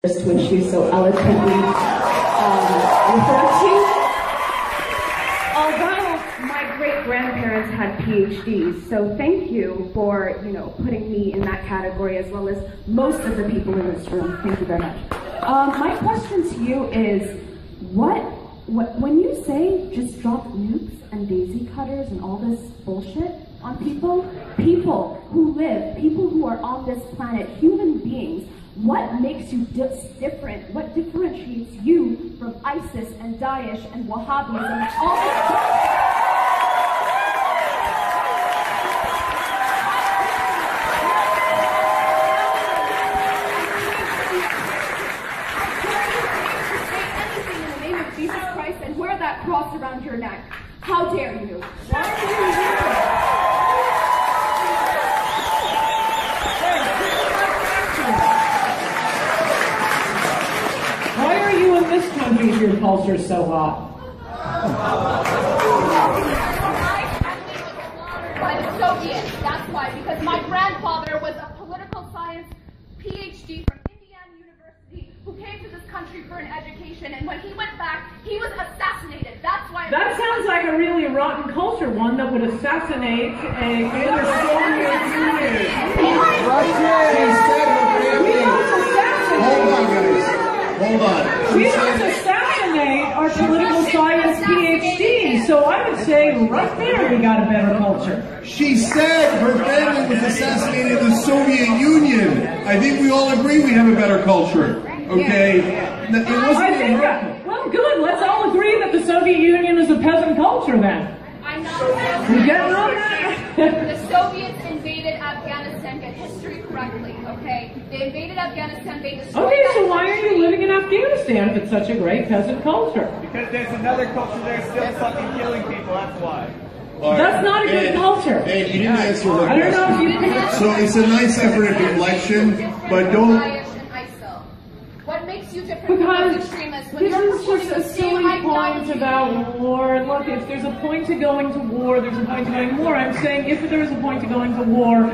which you so eloquently referred to. Although my great-grandparents had PhDs, so thank you for, putting me in that category as well as most of the people in this room. Thank you very much. My question to you is, when you say just drop nukes and daisy cutters and all this bullshit on people who live, people who are on this planet, human beings, what makes you different? What differentiates you from ISIS and Daesh and Wahhabism and all this? And wear that cross around your neck. How dare you? Why are you here? Why are you in this country if your culture's so hot? By the Soviets. That's why. Because my grandfather was a political science PhD from Indiana University who came to this country for an education, and when he went back, he was assassinated. That's why. That sounds like a really rotten culture, one that would assassinate a other Soviet leader. Hold on, guys. Hold on. We don't assassinate our political science PhDs, so I would say right there we got a better culture. She said her family was assassinated in the Soviet Union. I think we all agree we have a better culture. Okay? It wasn't well, good. Let's all agree that the Soviet Union is a peasant culture then. I'm not We getting on that? The Soviets invaded Afghanistan. Get history correctly, okay? They invaded Afghanistan. They destroyed. Okay, so why are you living in Afghanistan if it's such a great peasant culture? Because there's another culture there still fucking killing people, that's why. That's not a good culture. Hey, you didn't answer the I don't know if you... So it's a nice effort at deflection, but don't... What makes you different from those extremists? When This is just a silly point about war. And look, if there's a point to going to war, there's a point to going to war. I'm saying if there is a point to going to war,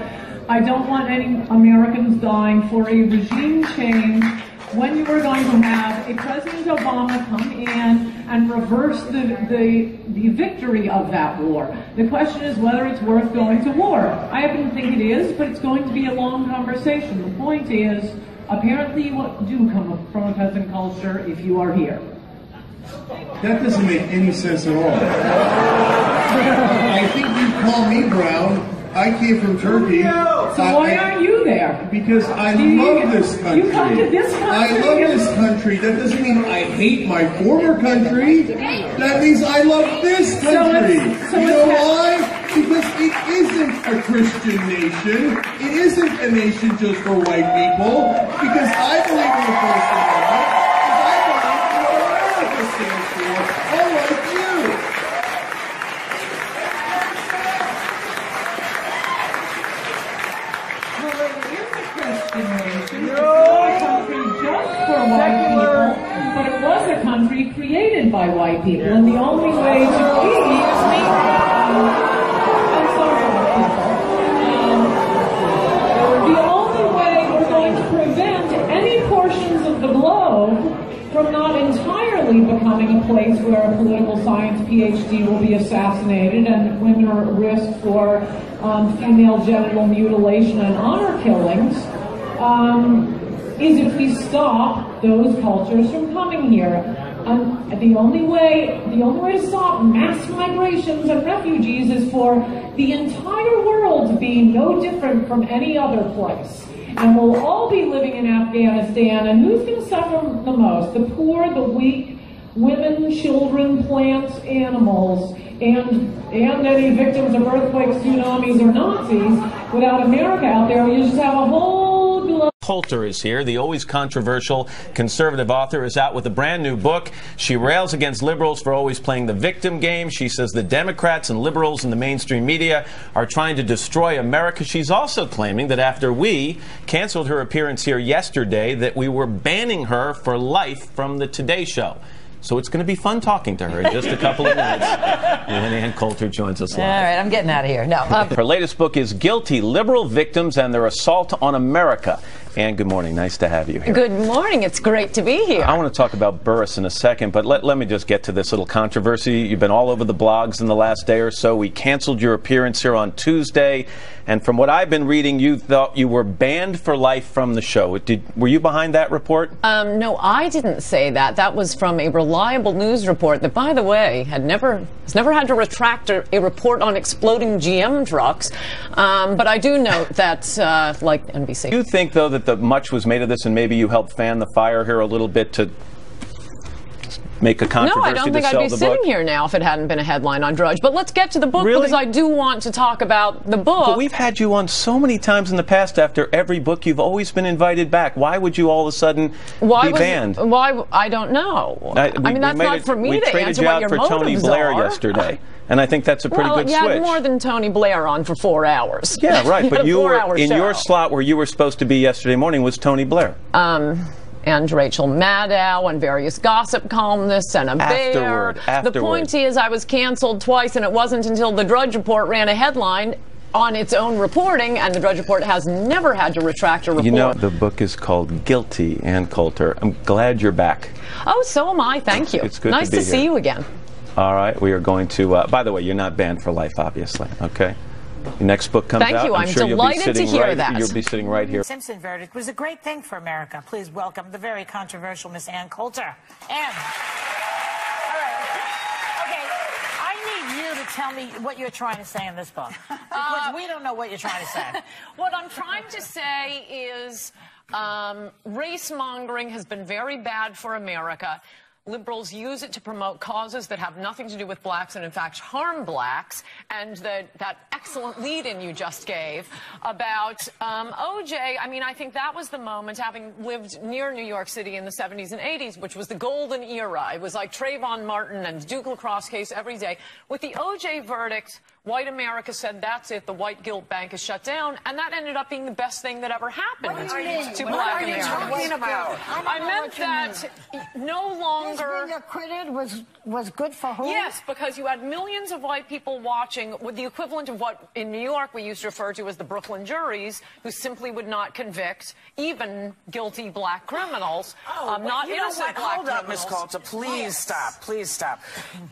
I don't want any Americans dying for a regime change when you are going to have a President Obama come in and reverse the victory of that war. The question is whether it's worth going to war. I happen to think it is, but it's going to be a long conversation. The point is, apparently you do come from a peasant culture if you are here. That doesn't make any sense at all. I think you call me brown. I came from Turkey. So why aren't you there? Because I love this country. You come to this country? I love this country. That doesn't mean I hate my former country. That means I love this country. You know why? Because it isn't a Christian nation. It isn't a nation just for white people. Because I believe in the First Amendment. Because I believe in what America stands for. Unlike you. Well, it is a Christian nation. It's not a country just for white people, but it was a country created by white people. And the only way to the only way we're going to prevent any portions of the globe from not entirely becoming a place where a political science PhD will be assassinated and women are at risk for female genital mutilation and honor killings is if we stop those cultures from coming here. The only way to stop mass migrations and refugees is for the entire world to be no different from any other place. And we'll all be living in Afghanistan, and who's going to suffer the most? The poor, the weak, women, children, plants, animals, and any victims of earthquakes, tsunamis, or Nazis. Without America out there, you just have a whole Coulter is here. The always controversial conservative author is out with a brand new book. She rails against liberals for always playing the victim game. She says the Democrats and liberals in the mainstream media are trying to destroy America. She's also claiming that after we canceled her appearance here yesterday, that we were banning her for life from the Today Show. So it's going to be fun talking to her in just a couple of minutes when Ann Coulter joins us live. All right, I'm getting out of here. No. Her latest book is Guilty: Liberal Victims and Their Assault on America. Ann, good morning. Nice to have you here. Good morning. It's great to be here. I want to talk about Burris in a second, but let me just get to this little controversy. You've been all over the blogs in the last day or so. We canceled your appearance here on Tuesday, and from what I've been reading, you thought you were banned for life from the show. Were you behind that report? No, I didn't say that. That was from a reliable news report that, by the way, has never had to retract a report on exploding GM trucks. But I do note that, like NBC. Do you think, though, that much was made of this, and maybe you helped fan the fire here a little bit to make a controversy? No, I don't think I'd be sitting here now if it hadn't been a headline on Drudge. But let's get to the book, because I do want to talk about the book. But we've had you on so many times in the past. After every book, you've always been invited back. Why would you all of a sudden be banned? Why? I don't know. I mean, that's not for me to answer what your motives are. We traded you out for Tony Blair yesterday. And I think that's a pretty good switch. Well, you had more than Tony Blair on for 4 hours. Yeah, right. But you were in your slot where you were supposed to be yesterday morning was Tony Blair. And Rachel Maddow and various gossip columnists and a bear. Afterward. The point is, I was canceled twice, and it wasn't until the Drudge Report ran a headline on its own reporting, and the Drudge Report has never had to retract a report. You know, the book is called Guilty, Ann Coulter. I'm glad you're back. Oh, so am I. Thank you. It's good nice to be to see you again. All right, we are going to, by the way, you're not banned for life, obviously, okay? Your next book comes out. Thank you. I'm sure delighted to hear that. You'll be sitting right here. The Simpson verdict was a great thing for America. Please welcome the very controversial Miss Ann Coulter. Ann. All right. Okay, I need you to tell me what you're trying to say in this book. Because we don't know what you're trying to say. What I'm trying to say is race-mongering has been very bad for America. Liberals use it to promote causes that have nothing to do with blacks and, in fact, harm blacks. And that excellent lead-in you just gave about O.J., I mean, I think that was the moment, having lived near New York City in the 70s and 80s, which was the golden era. It was like Trayvon Martin and Duke lacrosse case every day. With the O.J. verdict, white America said, that's it, the white guilt bank is shut down, and that ended up being the best thing that ever happened to black Americans. What are you talking about? I meant that no longer... Being acquitted was good for who? Yes, because you had millions of white people watching with the equivalent of what in New York we used to refer to as the Brooklyn juries, who simply would not convict even guilty black criminals, not innocent black criminals. Hold up, Ms. Coulter. Please stop. Please stop.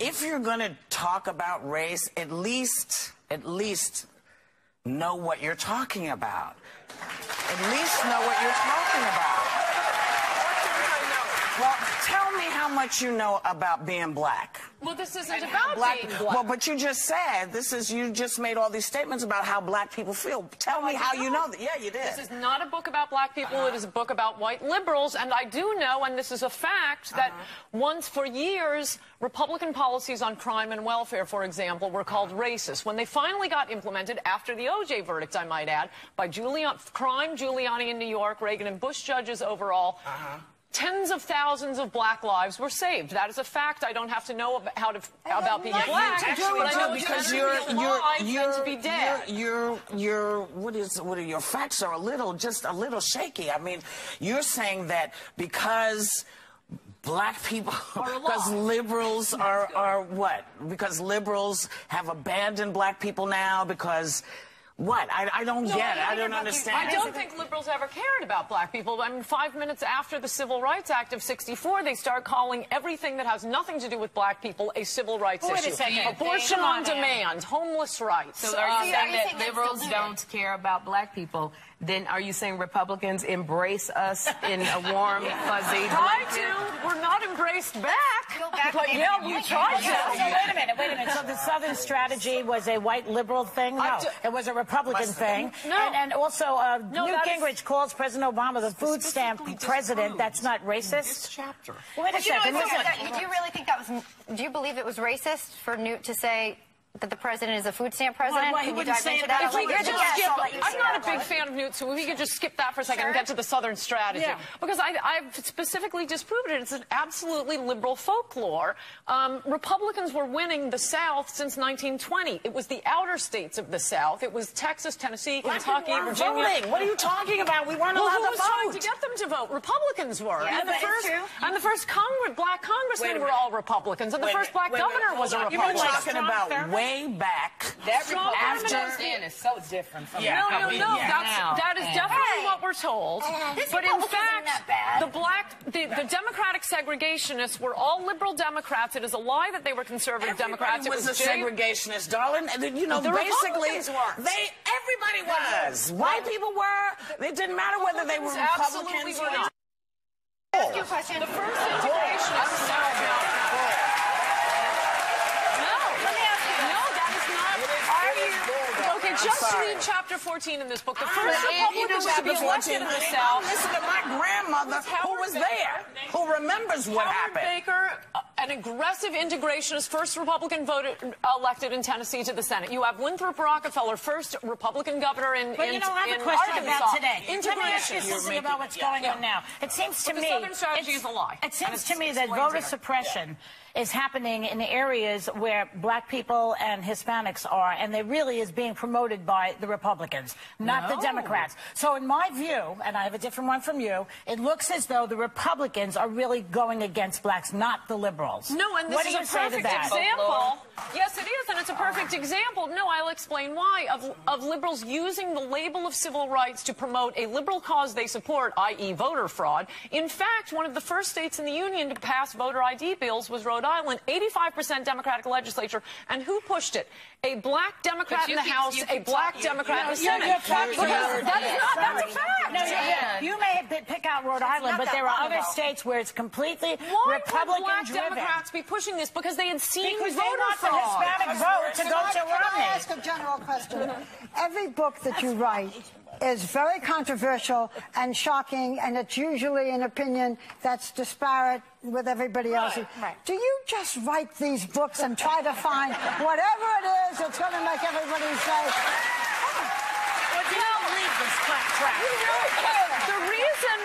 If you're going to talk about race, at least know what you're talking about. At least know what you're talking about. Well, tell me how much you know about being black. Well, this isn't about being black. Well, but you just said, you just made all these statements about how black people feel. Tell me how you know that. Yeah, you did. This is not a book about black people. It is a book about white liberals. And I do know, and this is a fact, that once for years, Republican policies on crime and welfare, for example, were called racist. When they finally got implemented, after the O.J. verdict, I might add, by crime Giuliani in New York, Reagan and Bush judges overall, tens of thousands of black lives were saved. That is a fact. I don't have to know about being black, but I know because your facts are just a little shaky. I mean, you're saying that because black people, because liberals are what? Because liberals have abandoned black people now because. What? I don't get it. I don't understand. I don't think liberals ever cared about black people. I mean, 5 minutes after the Civil Rights Act of '64, they start calling everything that has nothing to do with black people a civil rights issue. Wait a second. Abortion on demand, homeless rights. So are you saying that liberals don't care about black people? Then are you saying Republicans embrace us in a warm, fuzzy blanket? We're not embraced back. But yeah, we tried to. So wait a minute. So the Southern strategy was a white liberal thing? No, it was a Republican thing. No. And also, Newt Gingrich calls President Obama the food stamp president. That's not racist? Chapter. Wait a second. Do you really think that was? Do you believe it was racist for Newt to say that the president is a food stamp president? Well, he wouldn't say it that way. I'm not a big fan of Newt, so we could just skip that for a second and get to the Southern strategy. Yeah. Because I've specifically disproved it. It's an absolutely liberal folklore. Republicans were winning the South since 1920. It was the outer states of the South. It was Texas, Tennessee, Kentucky, Virginia. Voting. What are you talking about? We weren't allowed to vote. Who was trying to get them to vote? Republicans were. Yeah, and the first black congressmen were all Republicans. And the first black governor was a Republican. You're talking about way back. That after is so different from No, that is definitely what we're told. But in fact, the Democratic segregationists were all liberal Democrats. It is a lie that they were conservative Democrats. Everybody was a segregationist, darling. And you know, The basically, Republicans weren't. everybody was. White people were. It didn't matter whether they were Republicans Absolutely were not. Ask you a question. The first integrationists. Just read chapter 14 in this book. The first Republicans to be elected in the South. Listen to my grandmother, who was there, who remembers what happened. Howard Baker, an aggressive integrationist, first Republican elected in Tennessee to the Senate. You have Winthrop Rockefeller, first Republican governor in But you know, I have a question Arkansas. about today. Integration. Let me ask you something about what's going on now. It seems to me... The Southern strategy is a lie. It seems to me that voter suppression is happening in areas where black people and Hispanics are, and it really is being promoted by the Republicans, not the Democrats. So in my view, and I have a different one from you, it looks as though the Republicans are really going against blacks, not the liberals. No, and this is a perfect example. Yes, it is, and it's a perfect example. No, I'll explain why. Of liberals using the label of civil rights to promote a liberal cause they support, i.e. voter fraud. In fact, one of the first states in the Union to pass voter ID bills was Rhode Island, 85% Democratic legislature. And who pushed it? A black Democrat in the House, a black Democrat in the Senate. That's a fact. No, you may pick out Rhode Island, but there are other states where it's completely Republican-driven. Why would black Democrats be pushing this? Because they had seen because voter they want the Hispanic vote to go to Romney. Can I ask a general question? Every book that you write is very controversial and shocking, and it's usually an opinion that's disparate with everybody else's. Right. Do you just write these books and try to find whatever it is that's going to make everybody say, well, do you believe this crap? The reason,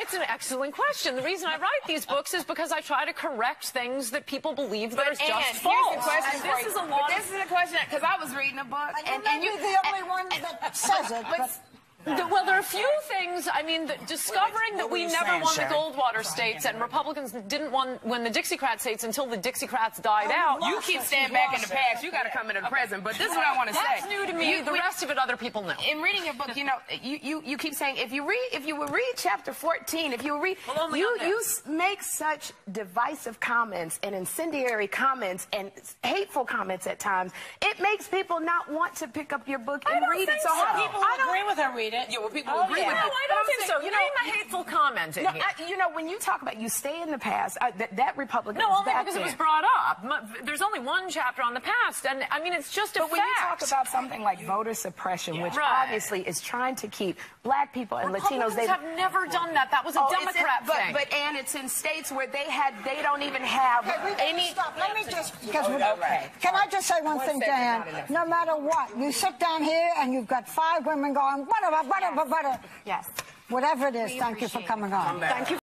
it's an excellent question. The reason I write these books is because I try to correct things that people believe that are just false. Here's the question for you. This is a question, because I was reading a book. And you're the only one that says it. Well, there are a few things. I mean, discovering that we never won the Goldwater states and Republicans didn't win the Dixiecrat states until the Dixiecrats died out. You keep staying back in the past. You got to come into the present. But this is what I want to say. That's new to me. The rest of it, other people know. In reading your book, you know, you keep saying if you would read chapter 14, if you read, you make such divisive comments and incendiary comments and hateful comments at times. It makes people not want to pick up your book and read it. So people agree with her, read it. Yeah, well, people agree with it. No, I don't think so. You know, my hateful comment in here. You know, when you talk about you stay in the past, that Republican No, is only back because there. it was brought up. There's only one chapter on the past, and I mean, it's just a fact. But when you talk about something like voter suppression, which obviously is trying to keep black people and Latinos, they have never done that. That was a Democrat thing. And it's in states where they don't even have any. Stop. Let me just, because can I just say one thing, Diane? No matter what, you sit down here and you've got 5 women going, butter. Yes. Whatever it is, thank you for coming on. Thank you.